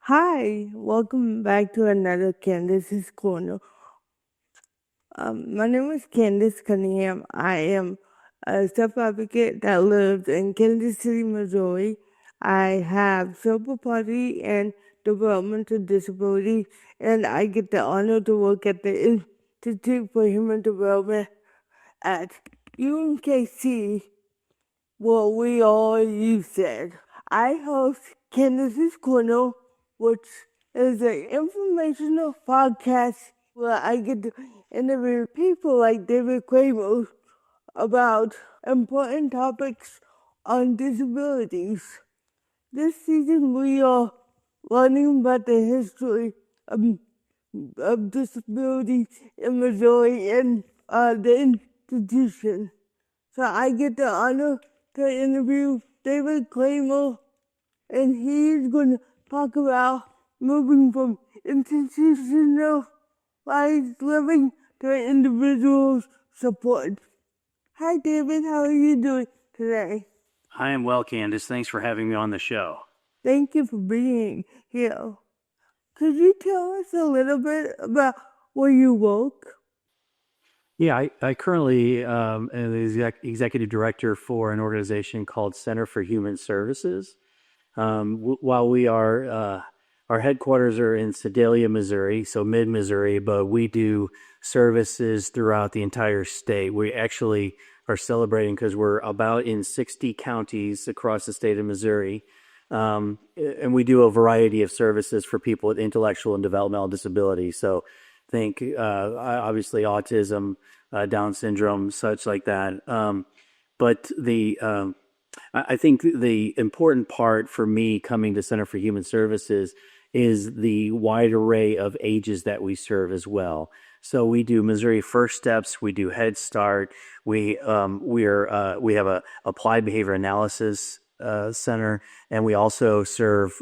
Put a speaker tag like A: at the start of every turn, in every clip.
A: Hi, welcome back to another Candace's Corner. My name is Candace Cunningham. I am a self-advocate that lives in Kansas City, Missouri. I have cerebral palsy and developmental disability, and I get the honor to work at the Institute for Human Development at UMKC, where we all use it. I host Candace's Corner, which is an informational podcast where I get to interview people like David Kramer about important topics on disabilities. This season, we are learning about the history of, of disability in Missouri and the institution. So I get the honor to interview David Kramer, and he's going to talk about moving from institutionalized living to individual support. Hi, David. How are you doing today?
B: I am well, Candace. Thanks for having me on the show.
A: Thank you for being here. Could you tell us a little bit about where you work?
B: Yeah, I currently am the executive director for an organization called Center for Human Services. While our headquarters are in Sedalia, Missouri, so mid-Missouri, but we do services throughout the entire state. We actually are celebrating because we're about in 60 counties across the state of Missouri. And we do a variety of services for people with intellectual and developmental disabilities. So think obviously autism, Down syndrome, such like that. But I think the important part for me coming to Center for Human Services is the wide array of ages that we serve as well. So we do Missouri First Steps, we do Head Start, we have a applied behavior analysis center, and we also serve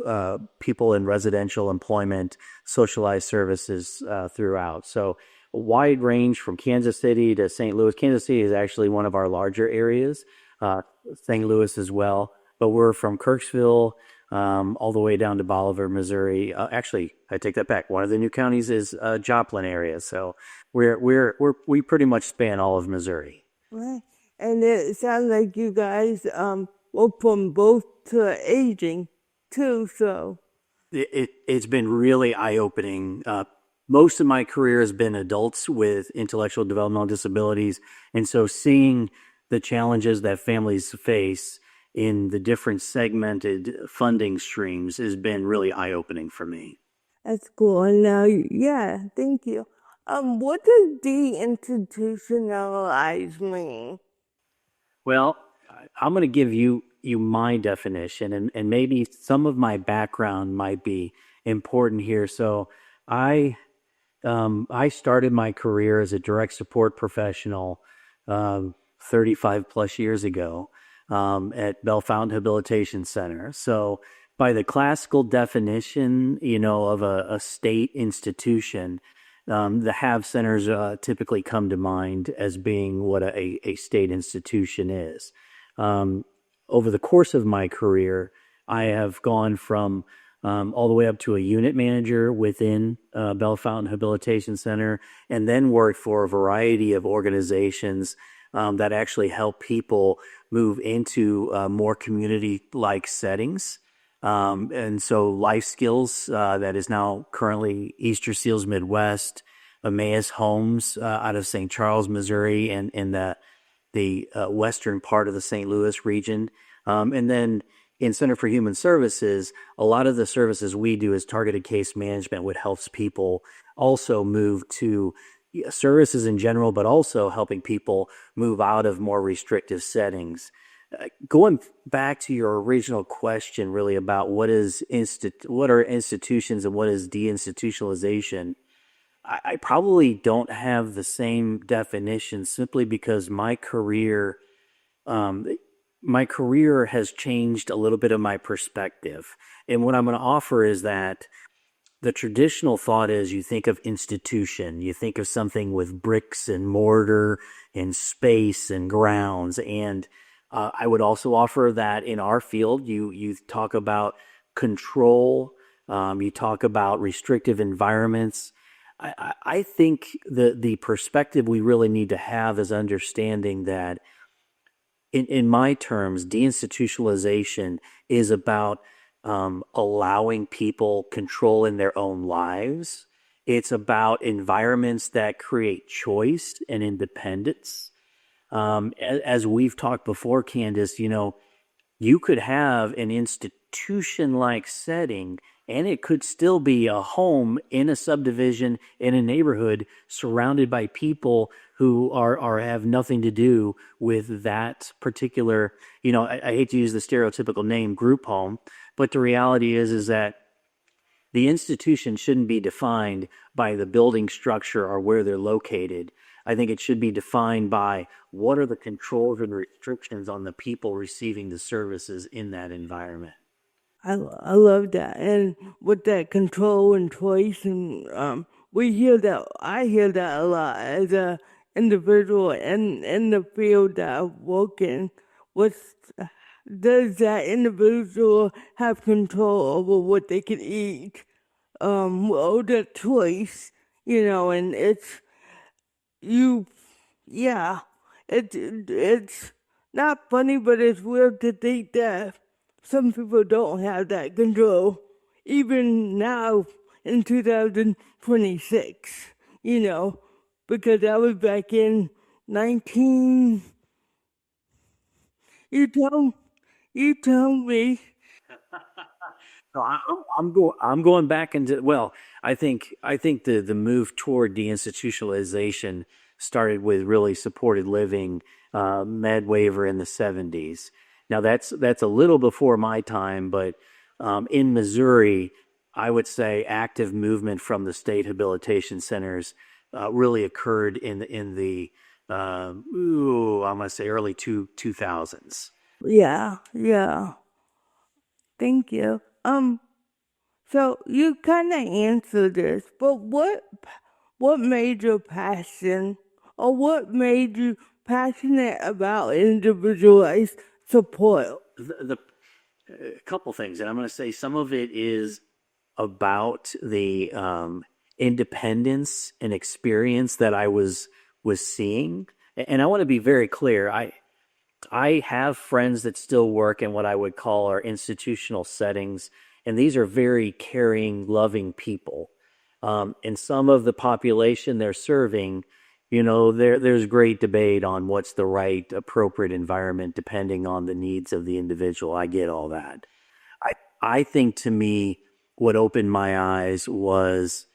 B: people in residential employment, socialized services throughout. So a wide range from Kansas City to St. Louis. Kansas City is actually one of our larger areas, St. Louis as well. But we're from Kirksville all the way down to Bolivar, Missouri. Actually, I take that back. One of the new counties is Joplin area. So we pretty much span all of Missouri.
A: Right. And it sounds like you guys work from both to aging too, so.
B: It's been really eye-opening. Most of my career has been adults with intellectual developmental disabilities, and so seeing the challenges that families face in the different segmented funding streams has been really eye-opening for me.
A: That's cool. And now, yeah, thank you. What does deinstitutionalize mean?
B: Well, I'm going to give you my definition, and maybe some of my background might be important here. So I I started my career as a direct support professional 35 plus years ago at Bell Fountain Habilitation Center. So by the classical definition, of a state institution, the HAV centers typically come to mind as being what a state institution is. Over the course of my career, I have gone from all the way up to a unit manager within Bell Fountain Habilitation Center, and then worked for a variety of organizations that actually help people move into more community-like settings. And so Life Skills, that is now currently Easter Seals Midwest, Emmaus Homes out of St. Charles, Missouri, and in the western part of the St. Louis region. And then in Center for Human Services, a lot of the services we do is targeted case management, which helps people also move to services in general, but also helping people move out of more restrictive settings. Going back to your original question, really about what are institutions and what is deinstitutionalization, I probably don't have the same definition simply because my career has changed a little bit of my perspective. And what I'm going to offer is that the traditional thought is you think of institution, you think of something with bricks and mortar and space and grounds. And I would also offer that in our field, you talk about control, You talk about restrictive environments. I think the perspective we really need to have is understanding that in my terms, deinstitutionalization is about allowing people control in their own lives. It's about environments that create choice and independence. As we've talked before, Candace, you could have an institution like setting and it could still be a home in a subdivision in a neighborhood surrounded by people who are have nothing to do with that particular, I hate to use the stereotypical name group home, but the reality is that the institution shouldn't be defined by the building structure or where they're located. I think it should be defined by what are the controls and restrictions on the people receiving the services in that environment.
A: I love that. And with that control and choice, and we hear that, I hear that a lot as a individual in the field that I work in. What's, does that individual have control over what they can eat? Or the choice, and you yeah, it's not funny, but it's weird to think that some people don't have that control, even now in 2026. You know, because I was back in 19. You tell you tell me.
B: No, I'm going back into, well, I think the move toward deinstitutionalization started with really supported living, med waiver in the 70s. Now that's a little before my time, but in Missouri, I would say active movement from the state habilitation centers really occurred in the I'm gonna say early 2000s.
A: Yeah, yeah. Thank you. So you kind of answered this, but what made your passion, or what made you passionate about individualized support?
B: The a couple things, and I'm going to say some of it is about the independence and experience that I was seeing, and I want to be very clear. I have friends that still work in what I would call our institutional settings, and these are very caring, loving people. And some of the population they're serving, there's great debate on what's the right, appropriate environment depending on the needs of the individual. I get all that. I I think to me, what opened my eyes was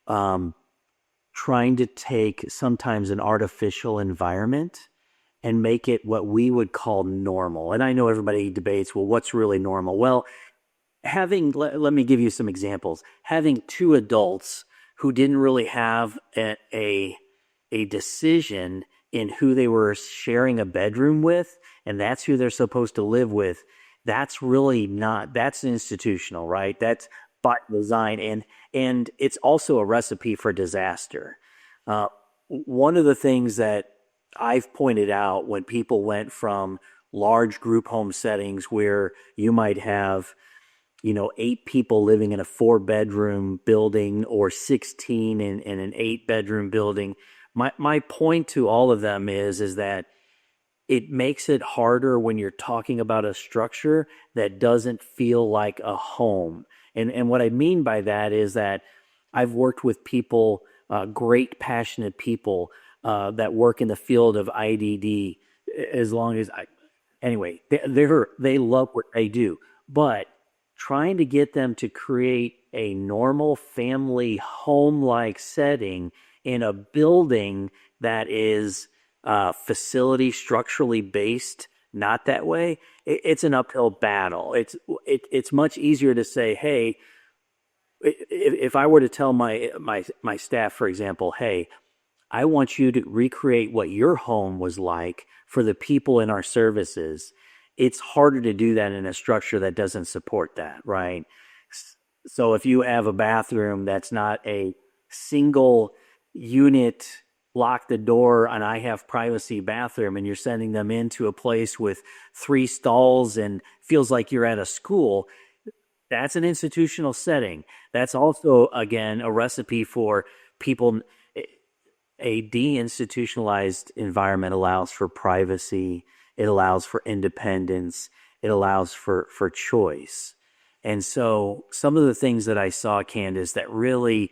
B: um, trying to take sometimes an artificial environment and make it what we would call normal. And I know everybody debates, well, what's really normal? Well, let me give you some examples. Having two adults who didn't really have a decision in who they were sharing a bedroom with, and that's who they're supposed to live with. That's really not, that's institutional, right? That's by design, and it's also a recipe for disaster. Uh, One of the things that I've pointed out when people went from large group home settings where you might have, eight people living in a four-bedroom building or 16 in an eight-bedroom building. My point to all of them is that it makes it harder when you're talking about a structure that doesn't feel like a home. And what I mean by that is that I've worked with people, great passionate people that work in the field of IDD. As long as I, anyway, they love what they do, but trying to get them to create a normal family home like setting in a building that is facility structurally based, not that way, it's an uphill battle. It's much easier to say, hey, if I were to tell my staff, for example, hey, I want you to recreate what your home was like for the people in our services. It's harder to do that in a structure that doesn't support that, right? So if you have a bathroom that's not a single unit, lock the door and I have privacy bathroom, and you're sending them into a place with three stalls and feels like you're at a school, That's an institutional setting. That's also, again, a recipe for people. A deinstitutionalized environment allows for privacy, it allows for independence, it allows for choice. And so some of the things that I saw, Candace, that really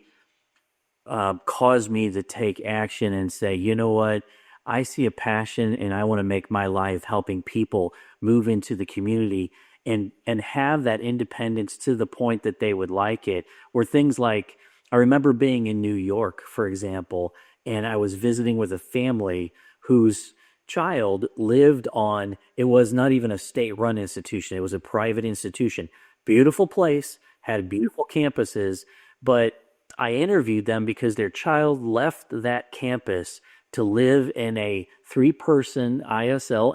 B: caused me to take action and say, you know what? I see a passion and I want to make my life helping people move into the community and have that independence to the point that they would like it. Were things like, I remember being in New York, for example, and I was visiting with a family whose child lived on, it was not even a state run institution, it was a private institution. Beautiful place, had beautiful campuses, but I interviewed them because their child left that campus to live in a three-person ISL,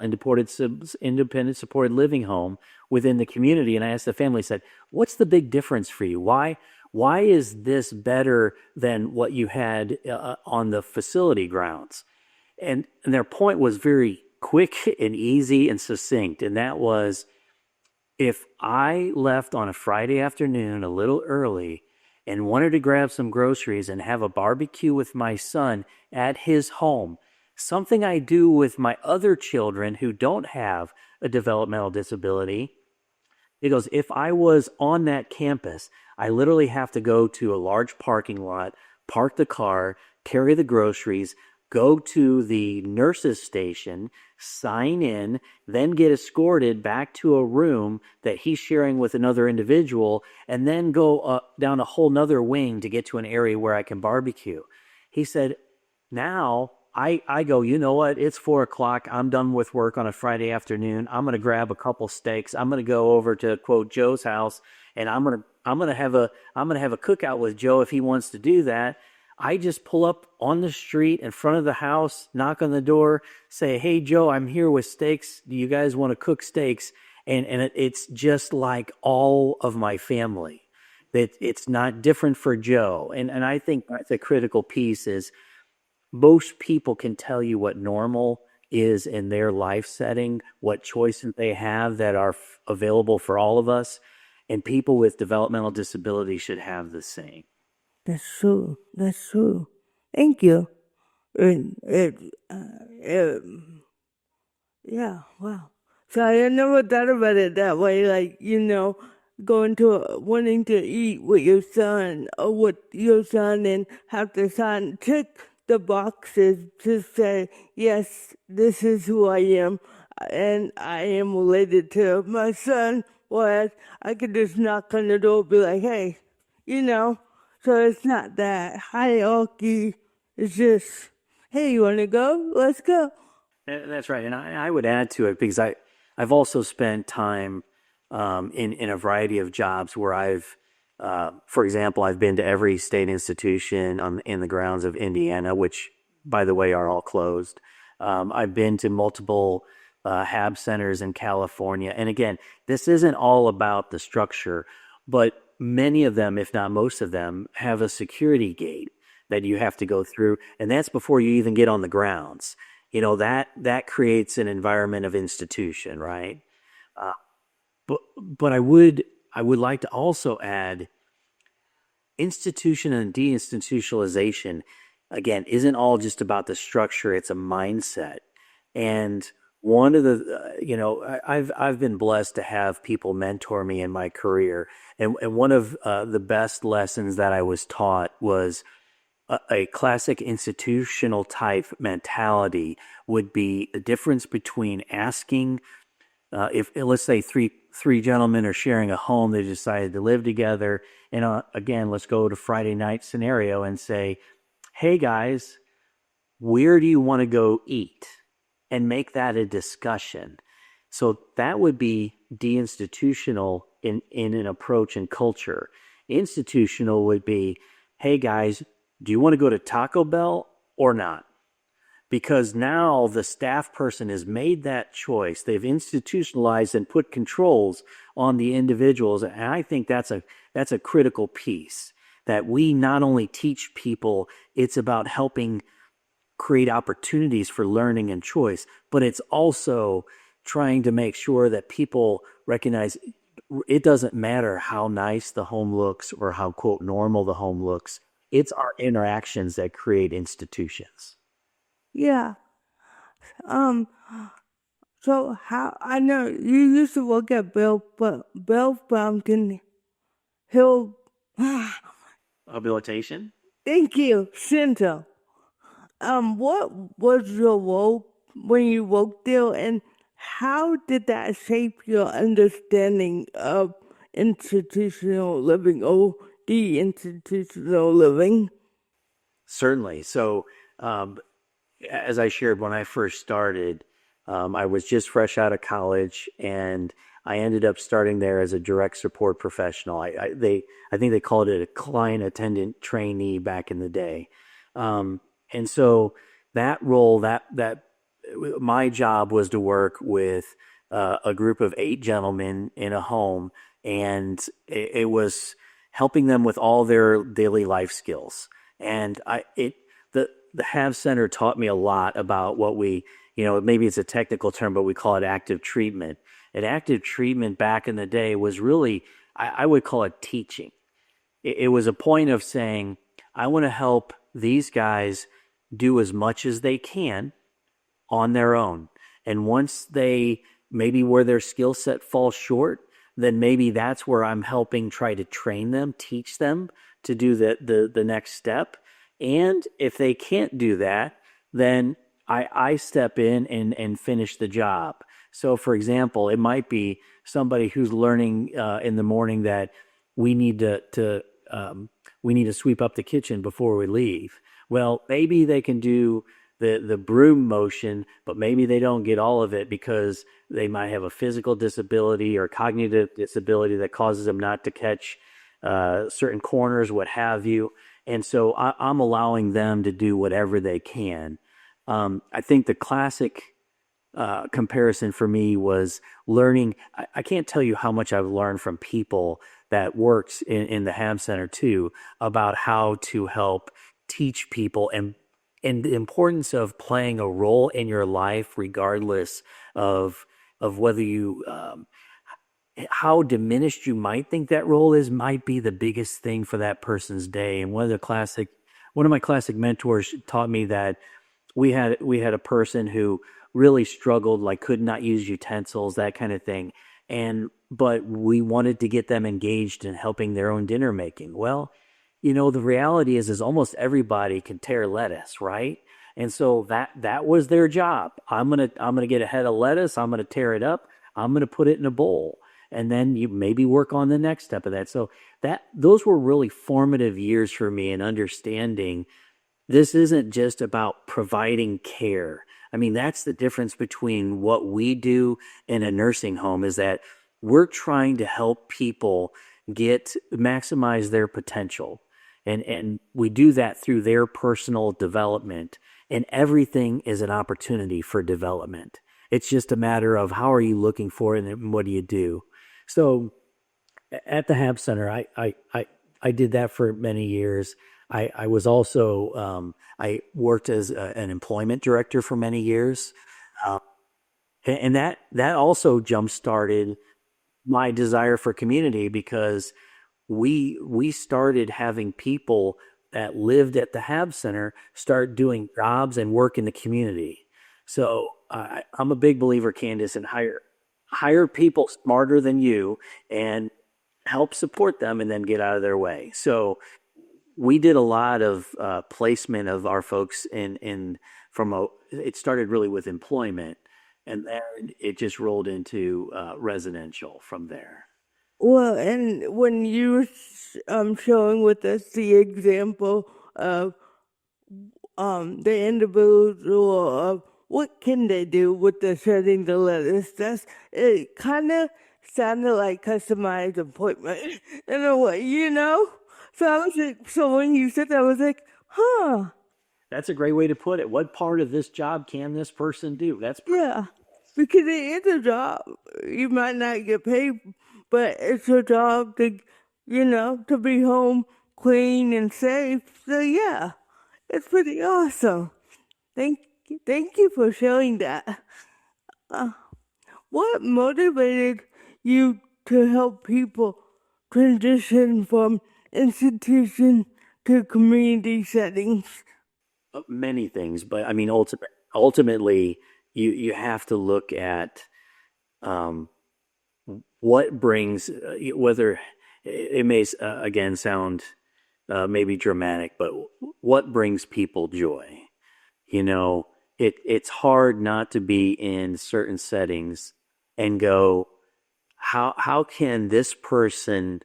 B: independent supported living home within the community. And I asked the family, I said, "What's the big difference for you? Why is this better than what you had on the facility grounds?" And their point was very quick and easy and succinct, and that was, if I left on a Friday afternoon a little early and wanted to grab some groceries and have a barbecue with my son at his home, something I do with my other children who don't have a developmental disability, it goes, if I was on that campus, I literally have to go to a large parking lot, park the car, carry the groceries, go to the nurse's station, sign in, then get escorted back to a room that he's sharing with another individual, and then go down a whole nother wing to get to an area where I can barbecue. He said, now I go, you know what? It's 4 o'clock. I'm done with work on a Friday afternoon. I'm going to grab a couple steaks. I'm going to go over to quote Joe's house, and I'm going to have a cookout with Joe if he wants to do that. I just pull up on the street in front of the house, knock on the door, say, "Hey Joe, I'm here with steaks. Do you guys want to cook steaks?" And it's just like all of my family. That it's not different for Joe. And I think that's a critical piece is most people can tell you what normal is in their life setting, what choices they have that are available for all of us, and people with developmental disability should have the same.
A: That's true. That's true. Thank you. And yeah, wow. So I never thought about it that way. Like, going to wanting to eat with your son or with your son and have the son tick the boxes to say, yes, this is who I am and I am related to my son. Whereas I could just knock on the door and be like, hey, so it's not that hierarchy. It's just, hey, you want to go? Let's go.
B: That's right, and I would add to it because I've also spent time in a variety of jobs where for example, I've been to every state institution in the grounds of Indiana, which, by the way, are all closed. I've been to multiple HAB centers in California, and again, this isn't all about the structure, but many of them, if not most of them, have a security gate that you have to go through, and that's before you even get on the grounds. That creates an environment of institution, right? Uh, but I would like to also add institution and deinstitutionalization. Again, isn't all just about the structure; it's a mindset. And one of the I've been blessed to have people mentor me in my career, and one of the best lessons that I was taught was a classic institutional type mentality would be the difference between asking, if let's say three gentlemen are sharing a home, they decided to live together, and again, let's go to Friday night scenario and say, "Hey guys, where do you want to go eat?" And make that a discussion. So that would be deinstitutional in an approach and culture. Institutional would be, "Hey guys, do you want to go to Taco Bell or not?" Because now the staff person has made that choice. They've institutionalized and put controls on the individuals. And I think that's a critical piece that we not only teach people, it's about helping create opportunities for learning and choice, but it's also trying to make sure that people recognize it doesn't matter how nice the home looks or how quote normal the home looks. It's our interactions that create institutions.
A: Yeah. Um. So how I know you used to work at Bell Fountain Hill.
B: Habilitation.
A: Thank you, Center. What was your role when you worked there, and how did that shape your understanding of institutional living or de-institutional living?
B: Certainly. So, um, as I shared when I first started, I was just fresh out of college, and I ended up starting there as a direct support professional. I think they called it a client attendant trainee back in the day, and so that role that my job was to work with a group of 8 gentlemen in a home, and it was helping them with all their daily life skills. And the Have Center taught me a lot about what we, maybe it's a technical term, but we call it active treatment. And active treatment back in the day was really, I would call it teaching. It was a point of saying, I want to help these guys do as much as they can on their own. And once they maybe where their skill set falls short, then maybe that's where I'm helping try to train them, teach them to do the next step. And if they can't do that, then I step in and finish the job. So, for example, it might be somebody who's learning in the morning that we need we need to sweep up the kitchen before we leave. Well, maybe they can do the broom motion, but maybe they don't get all of it because they might have a physical disability or cognitive disability that causes them not to catch certain corners, what have you. And so I'm allowing them to do whatever they can. I think the classic comparison for me was learning. I can't tell you how much I've learned from people that works in the Ham Center too about how to help teach people and the importance of playing a role in your life, regardless of whether you how diminished you might think that role is, might be the biggest thing for that person's day. And one of my classic mentors taught me that we had a person who really struggled, like could not use utensils, that kind of thing. And but we wanted to get them engaged in helping their own dinner making. Well, the reality is almost everybody can tear lettuce, right? And so that was their job. I'm gonna get a head of lettuce. I'm gonna tear it up. I'm gonna put it in a bowl, and then you maybe work on the next step of that. So those were really formative years for me in understanding this isn't just about providing care. I mean, that's the difference between what we do in a nursing home is that we're trying to help people maximize their potential. And we do that through their personal development. And everything is an opportunity for development. It's just a matter of how are you looking for it and what do you do. So at the Hab Center, I did that for many years. I was also I worked as an employment director for many years, uh, and that also jump started my desire for community because we started having people that lived at the Hab Center start doing jobs and work in the community. So I'm a big believer, Candace, in hire people smarter than you and help support them and then get out of their way. So we did a lot of placement of our folks in from a. It started really with employment, and then it just rolled into residential from there.
A: Well, and when you were showing with us the example of the individual of what can they do with the shredding the lettuce, it kind of sounded like customized appointment in a way. So I was like, so when you said that, I was like, huh,
B: That's a great way to put it. What part of this job can this person do? That's
A: yeah, because it is a job. You might not get paid, but it's a job to be home clean and safe. So yeah, it's pretty awesome. Thank you for sharing that. Uh, what motivated you to help people transition from institution to community settings?
B: Many things, but I mean, ultimately, you have to look at um, what brings whether it may again sound maybe dramatic, but what brings people joy? You know, it's hard not to be in certain settings and go, how can this person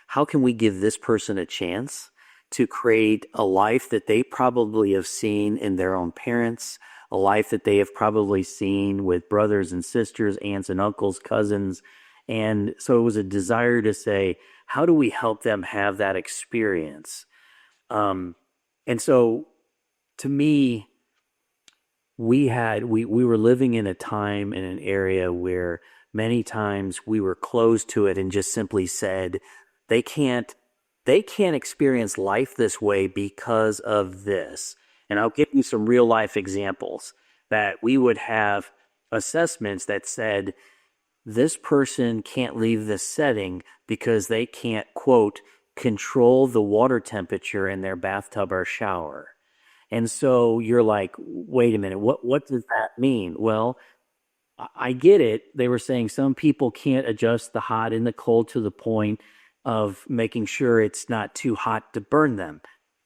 B: how can we give this person a chance to create a life that they probably have seen in their own parents, a life that they have probably seen with brothers and sisters, aunts and uncles, cousins. And so it was a desire to say, how do we help them have that experience? Um, and so to me, we were living in a time in an area where many times we were closed to it and just simply said they can't they can't experience life this way because of this. And I'll give you some real life examples that we would have assessments that said this person can't leave this setting because they can't, quote, control the water temperature in their bathtub or shower. And so you're like, wait a minute, what does that mean? Well, I get it. They were saying some people can't adjust the hot and the cold to the point of making sure it's not too hot to burn them.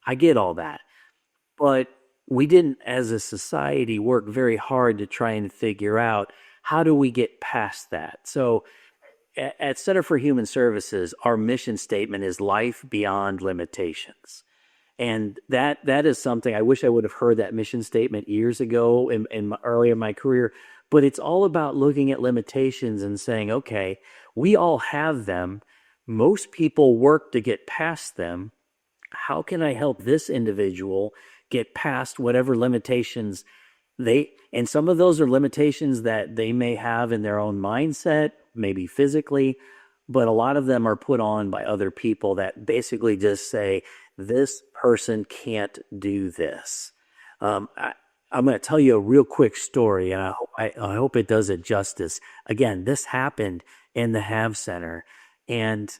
B: I get all that. But we didn't, as a society, work very hard to try and figure out how do we get past that. So at Center for Human Services, our mission statement is life beyond limitations. And that is something I wish I would have heard that mission statement years ago earlier in my career. But it's all about looking at limitations and saying, okay, we all have them. Most people work to get past them. How can I help this individual get past whatever limitations and some of those are limitations that they may have in their own mindset, maybe physically, but a lot of them are put on by other people that basically just say, this person can't do this. I'm going to tell you a real quick story, and I hope it does it justice. Again, this happened in the Have Center, and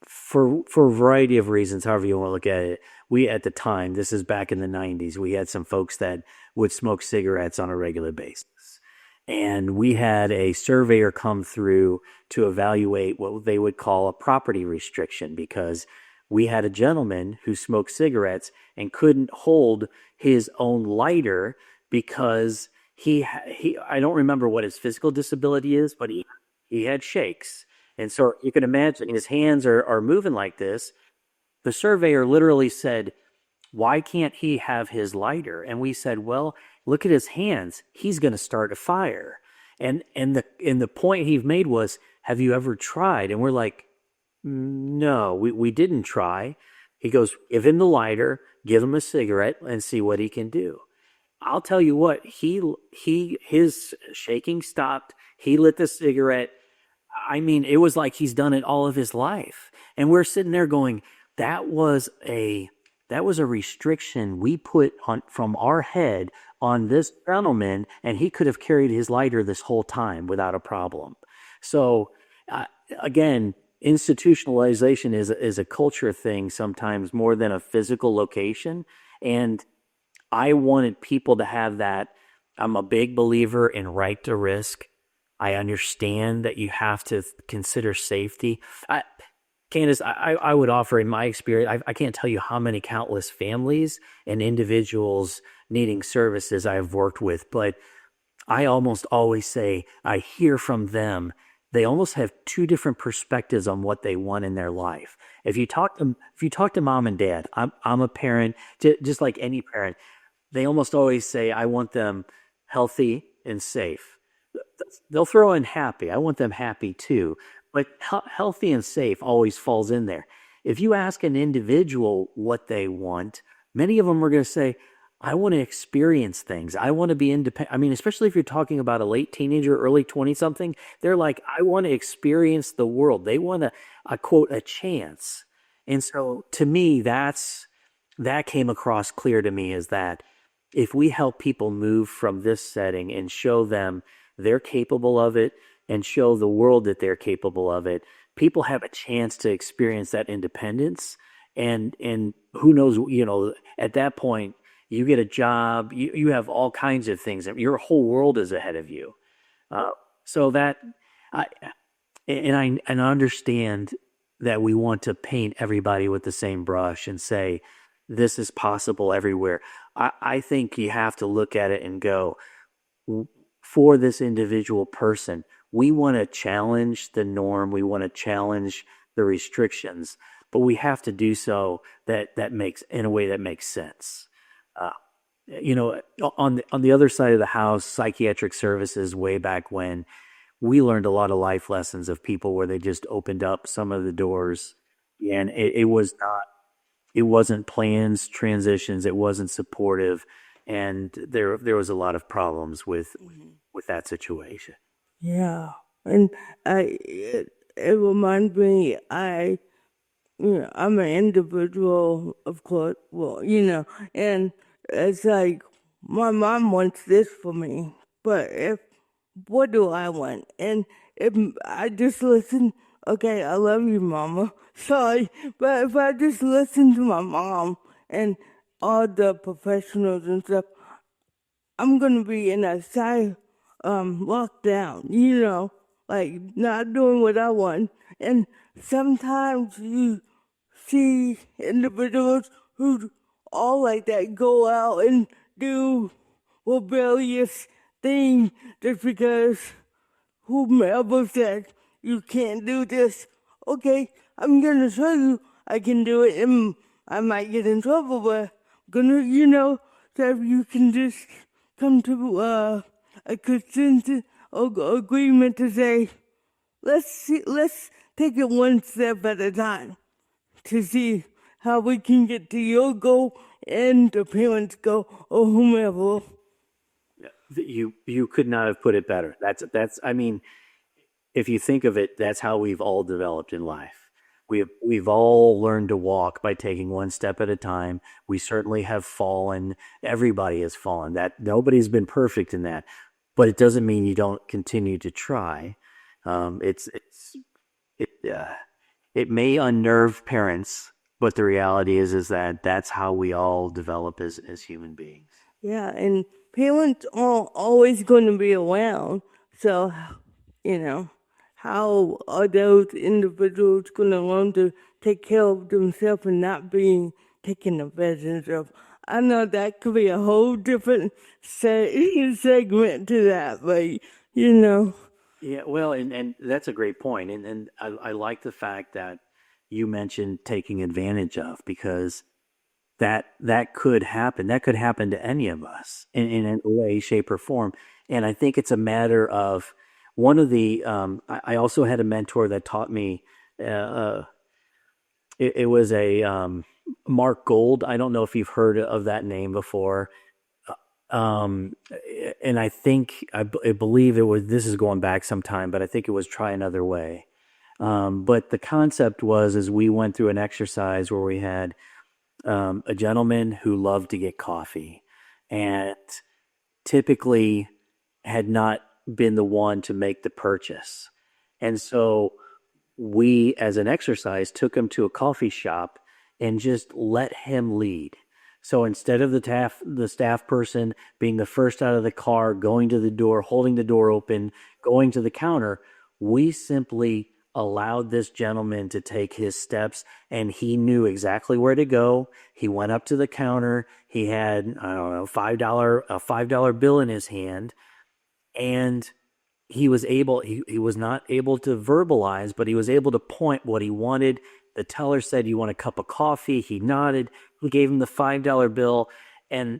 B: for a variety of reasons, however you want to look at it, we at the time, this is back in the 90s, we had some folks that would smoke cigarettes on a regular basis. And we had a surveyor come through to evaluate what they would call a property restriction because we had a gentleman who smoked cigarettes and couldn't hold his own lighter because he I don't remember what his physical disability is, but he had shakes. And so you can imagine his hands are moving like this. The surveyor literally said, why can't he have his lighter? And we said, well, look at his hands. He's going to start a fire. And the point he made was, have you ever tried? And we're like, no, we didn't try. He goes, give him the lighter, give him a cigarette, and see what he can do. I'll tell you what, his shaking stopped. He lit the cigarette. I mean, it was like he's done it all of his life. And we're sitting there going, that was a restriction we put on from our head on this gentleman, and he could have carried his lighter this whole time without a problem. So again, institutionalization is a culture thing sometimes more than a physical location. And I wanted people to have that. I'm a big believer in right to risk. I understand that you have to consider safety. Candace, I would offer in my experience, I can't tell you how many countless families and individuals needing services I've worked with, but I almost always say I hear from them. They almost have two different perspectives on what they want in their life. If you talk to mom and dad, I'm a parent, just like any parent. They almost always say, I want them healthy and safe. They'll throw in happy. I want them happy too. But healthy and safe always falls in there. If you ask an individual what they want, many of them are going to say, I want to experience things. I want to be independent. I mean, especially if you're talking about a late teenager, early 20-something, they're like, I want to experience the world. They want quote, a chance. And so to me, that came across clear to me is that if we help people move from this setting and show them they're capable of it, and show the world that they're capable of it, people have a chance to experience that independence. And who knows, at that point, you get a job, you have all kinds of things. Your whole world is ahead of you. Uh, so that I I understand that we want to paint everybody with the same brush and say this is possible everywhere. I think you have to look at it and go, for this individual person, we want to challenge the norm, we want to challenge the restrictions, but we have to do so that makes in a way that makes sense. Uh, on the other side of the house, psychiatric services way back when, we learned a lot of life lessons of people where they just opened up some of the doors, and it wasn't plans, transitions, it wasn't supportive, and there was a lot of problems with that situation.
A: Yeah, and it reminds me, I'm an individual, of course. Well, and it's like my mom wants this for me, but if what do I want? And if I just listen, okay, I love you, mama. Sorry, but if I just listen to my mom and all the professionals and stuff, I'm gonna be in a side lockdown, like not doing what I want. And sometimes you see individuals who all like that go out and do rebellious things just because whomever said you can't do this. Okay, I'm gonna show you I can do it, and I might get in trouble, but gonna, so if you can just come to a consensus or agreement to say, let's take it one step at a time to see how we can get to your goal and the parents' goal or whomever.
B: You could not have put it better. That's I mean, if you think of it, that's how we've all developed in life. We've all learned to walk by taking one step at a time. We certainly have fallen. Everybody has fallen. That nobody's been perfect in that, but it doesn't mean you don't continue to try. It it may unnerve parents, but the reality is that that's how we all develop as human beings.
A: Yeah, and parents are always going to be around. So, you know, how are those individuals going to learn to take care of themselves and not being taken advantage of? I know that could be a whole different segment to that, but you know,
B: Yeah, well, and that's a great point, and I like the fact that you mentioned taking advantage of, because that could happen. That could happen to any of us in a way, shape, or form. And I think it's a matter of one of the. I also had a mentor that taught me. It was a Mark Gold. I don't know if you've heard of that name before. Um, and I think I believe it was. This is going back some time, but I think it was Try Another Way. But the concept was, is we went through an exercise where we had a gentleman who loved to get coffee and typically had not been the one to make the purchase. And so we, as an exercise, took him to a coffee shop and just let him lead. So instead of the staff person being the first out of the car, going to the door, holding the door open, going to the counter, we simply allowed this gentleman to take his steps, and he knew exactly where to go. He went up to the counter. He had, I don't know, a $5 bill in his hand, and he was not able to verbalize, but he was able to point what he wanted. The teller said, "You want a cup of coffee?" He nodded. He gave him the $5 bill, and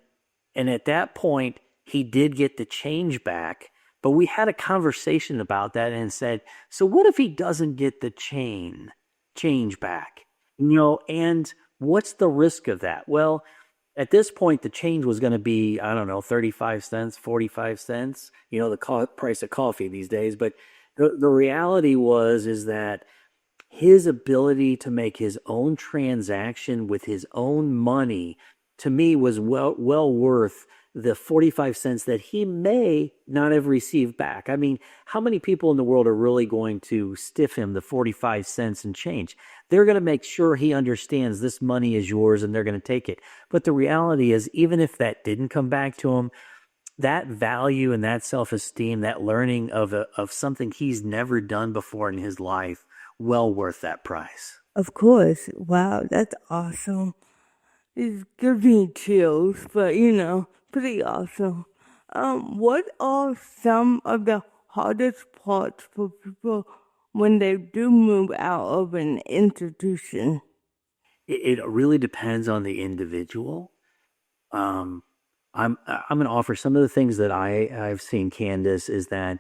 B: at that point he did get the change back. But we had a conversation about that and said, so what if he doesn't get the change back? And what's the risk of that? Well, at this point, the change was going to be, I don't know, 35 cents, 45 cents, the price of coffee these days. But the reality is that his ability to make his own transaction with his own money, to me, was well worth the 45 cents that he may not have received back. I mean, how many people in the world are really going to stiff him the 45 cents and change? They're going to make sure he understands this money is yours and they're going to take it. But the reality is, even if that didn't come back to him, that value and that self-esteem, that learning of something he's never done before in his life, well worth that price.
A: Of course. Wow, that's awesome. It gives me chills, but pretty awesome. What are some of the hardest parts for people when they do move out of an institution?
B: It really depends on the individual. Um, I'm going to offer some of the things that I've seen, Candace, is that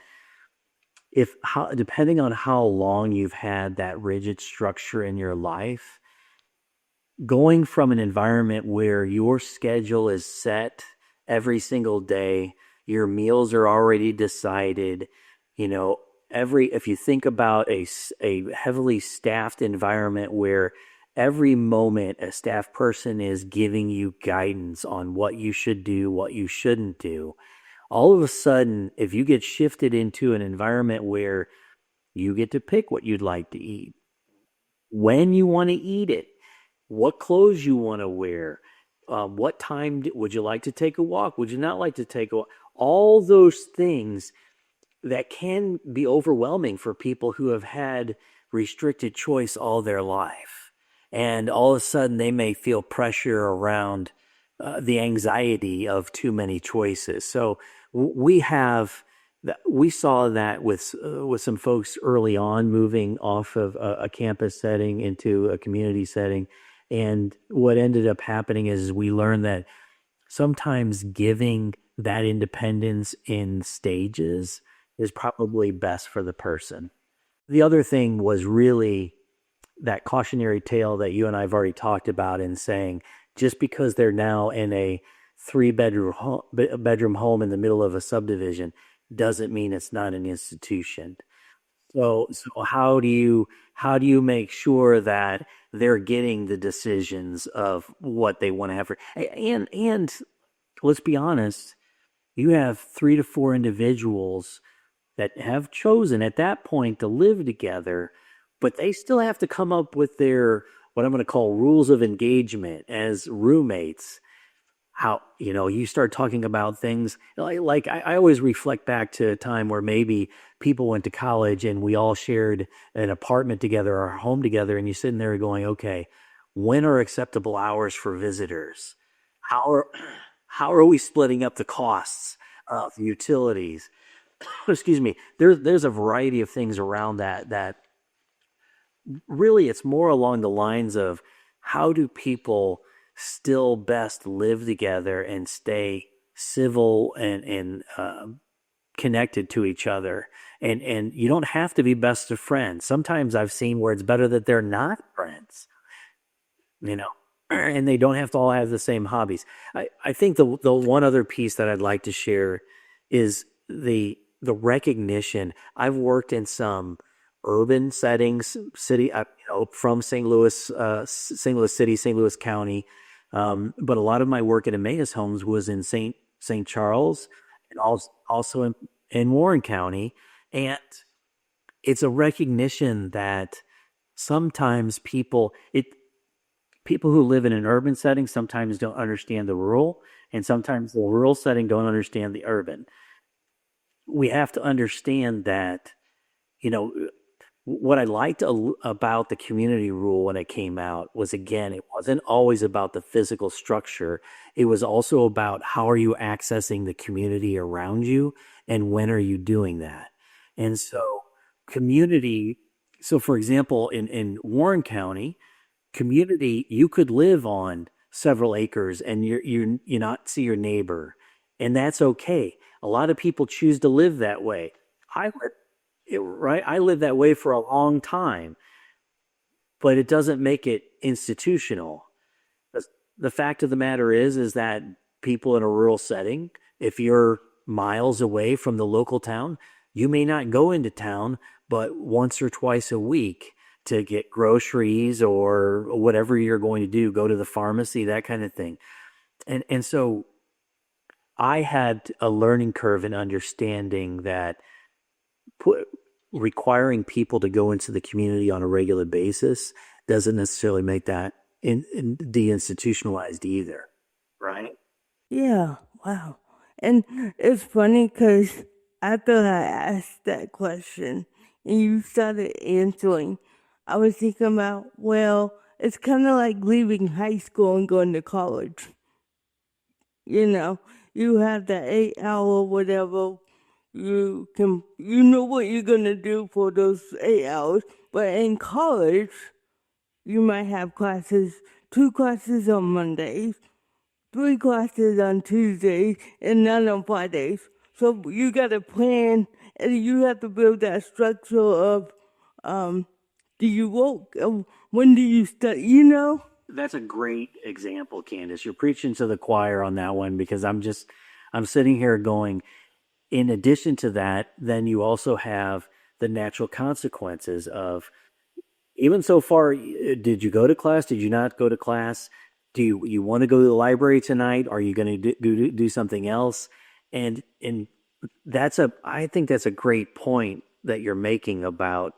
B: if how depending on how long you've had that rigid structure in your life, going from an environment where your schedule is set every single day, your meals are already decided, you know, if you think about a heavily staffed environment where every moment a staff person is giving you guidance on what you should do, what you shouldn't do, all of a sudden, if you get shifted into an environment where you get to pick what you'd like to eat, when you want to eat it, what clothes you want to wear, what time would you like to take a walk? Would you not like to take a walk? All those things that can be overwhelming for people who have had restricted choice all their life. And all of a sudden, they may feel pressure around the anxiety of too many choices. So we have we saw that with some folks early on moving off of a campus setting into a community setting. And what ended up happening is we learned that sometimes giving that independence in stages is probably best for the person. The other thing was really that cautionary tale that you and I have already talked about in saying just because they're now in a bedroom home in the middle of a subdivision doesn't mean it's not an institution. So how do you make sure that they're getting the decisions of what they want to have for and let's be honest, you have 3 to 4 individuals that have chosen at that point to live together, but they still have to come up with their what I'm going to call rules of engagement as roommates. How you start talking about things like I always reflect back to a time where maybe people went to college and we all shared an apartment together or a home together, and you're sitting there going, okay, when are acceptable hours for visitors? How are we splitting up the costs of utilities? Excuse me. There's a variety of things around that really it's more along the lines of how do people still best live together and stay civil and connected to each other. And you don't have to be best of friends. Sometimes I've seen where it's better that they're not friends, you know, and they don't have to all have the same hobbies. I think the one other piece that I'd like to share is the recognition. I've worked in some urban settings, from St. Louis, St. Louis City, St. Louis County, but a lot of my work at Emmaus Homes was in St. Charles and also in Warren County, and it's a recognition that sometimes people who live in an urban setting sometimes don't understand the rural, and sometimes the rural setting don't understand the urban. We have to understand that, you know, what I liked about the community rule when it came out was, again, it wasn't always about the physical structure. It was also about how are you accessing the community around you and when are you doing that? And so community, so for example, in Warren County, community, you could live on several acres and you not see your neighbor, and that's okay. A lot of people choose to live that way. I right? I lived that way for a long time, but it doesn't make it institutional. The fact of the matter is that people in a rural setting, if you're miles away from the local town, you may not go into town but once or twice a week to get groceries or whatever you're going to do, go to the pharmacy, that kind of thing. And so I had a learning curve in understanding that put, requiring people to go into the community on a regular basis doesn't necessarily make that deinstitutionalized either, right?
A: Yeah, wow. And it's funny because after I asked that question and you started answering, I was thinking about, well, it's kind of like leaving high school and going to college. You know, you have the 8 hour whatever. You know what you're gonna do for those 8 hours. But in college, you might have classes, 2 classes on Mondays, 3 classes on Tuesdays, and none on Fridays. So you gotta plan, and you have to build that structure of, um, do you work? When do you study? You know?
B: That's a great example, Candace. You're preaching to the choir on that one because I'm sitting here going, in addition to that, then you also have the natural consequences of even so far. Did you go to class? Did you not go to class? Do you want to go to the library tonight? Are you going to do something else? And I think that's a great point that you're making about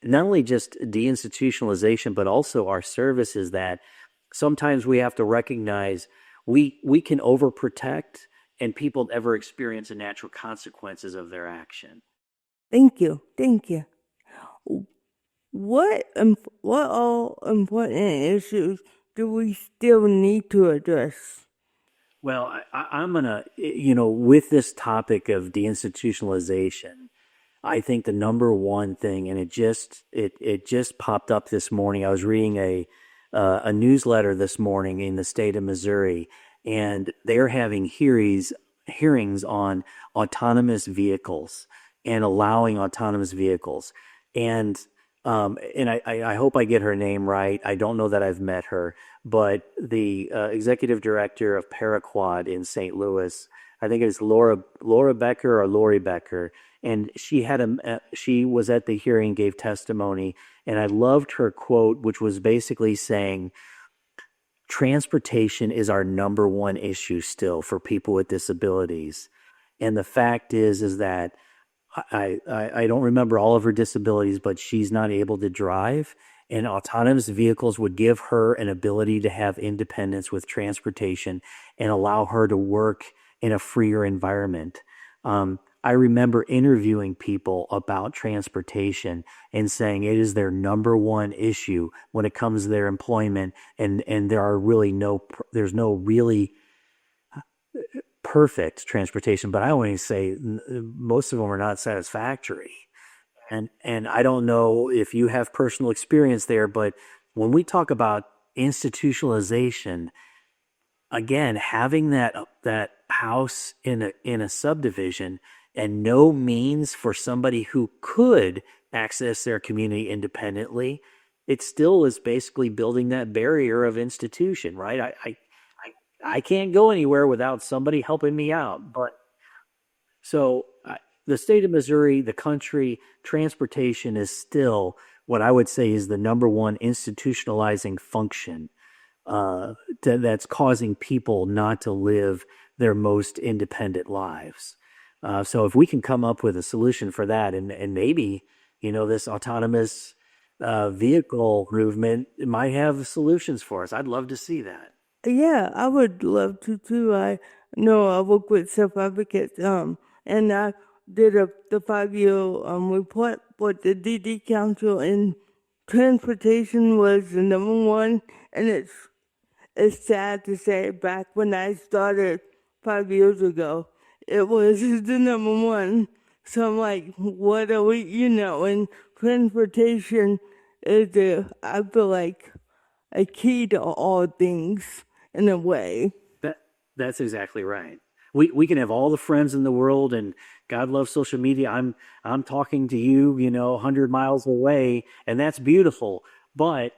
B: not only just deinstitutionalization, but also our services that sometimes we have to recognize we can overprotect and people never experience the natural consequences of their action.
A: Thank you, thank you. What all important issues do we still need to address?
B: Well, I'm gonna, with this topic of deinstitutionalization, I think the number one thing, and it just popped up this morning. I was reading a newsletter this morning in the state of Missouri, and they're having hearings on autonomous vehicles and allowing autonomous vehicles. And I hope I get her name right. I don't know that I've met her, but the executive director of Paraquad in St. Louis, I think it's Laura Becker or Lori Becker, and she was at the hearing, gave testimony, and I loved her quote, which was basically saying, transportation is our number one issue still for people with disabilities. And the fact is that I don't remember all of her disabilities, but she's not able to drive. And autonomous vehicles would give her an ability to have independence with transportation and allow her to work in a freer environment. I remember interviewing people about transportation and saying it is their number one issue when it comes to their employment, and there's no really perfect transportation, but I always say most of them are not satisfactory. And I don't know if you have personal experience there, but when we talk about institutionalization, again, having that house in a subdivision and no means for somebody who could access their community independently, it still is basically building that barrier of institution, right? I can't go anywhere without somebody helping me out. But so the state of Missouri, the country, transportation is still what I would say is the number one institutionalizing function that's causing people not to live their most independent lives. So if we can come up with a solution for that, and maybe this autonomous vehicle movement might have solutions for us. I'd love to see that.
A: Yeah, I would love to too. I know I work with self advocates, and I did the 5 year report for the DD Council, and transportation was the number one, and it's sad to say back when I started 5 years ago, it was the number one. So I'm like, what are we, and transportation is I feel like a key to all things in a way.
B: That that's exactly right. We can have all the friends in the world, and God loves social media. I'm talking to you, 100 miles away, and that's beautiful. But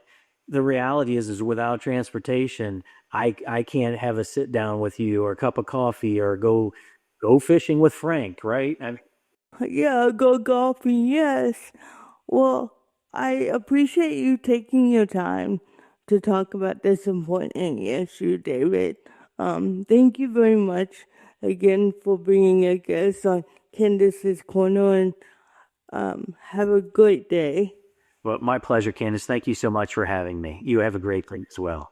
B: the reality is without transportation, I can't have a sit down with you or a cup of coffee or go fishing with Frank, right?
A: Yeah, go golfing, yes. Well, I appreciate you taking your time to talk about this important issue, David. Thank you very much. again for being a guest on Candace's Corner, and have a great day.
B: Well, my pleasure, Candace. Thank you so much for having me. You have a great day as well.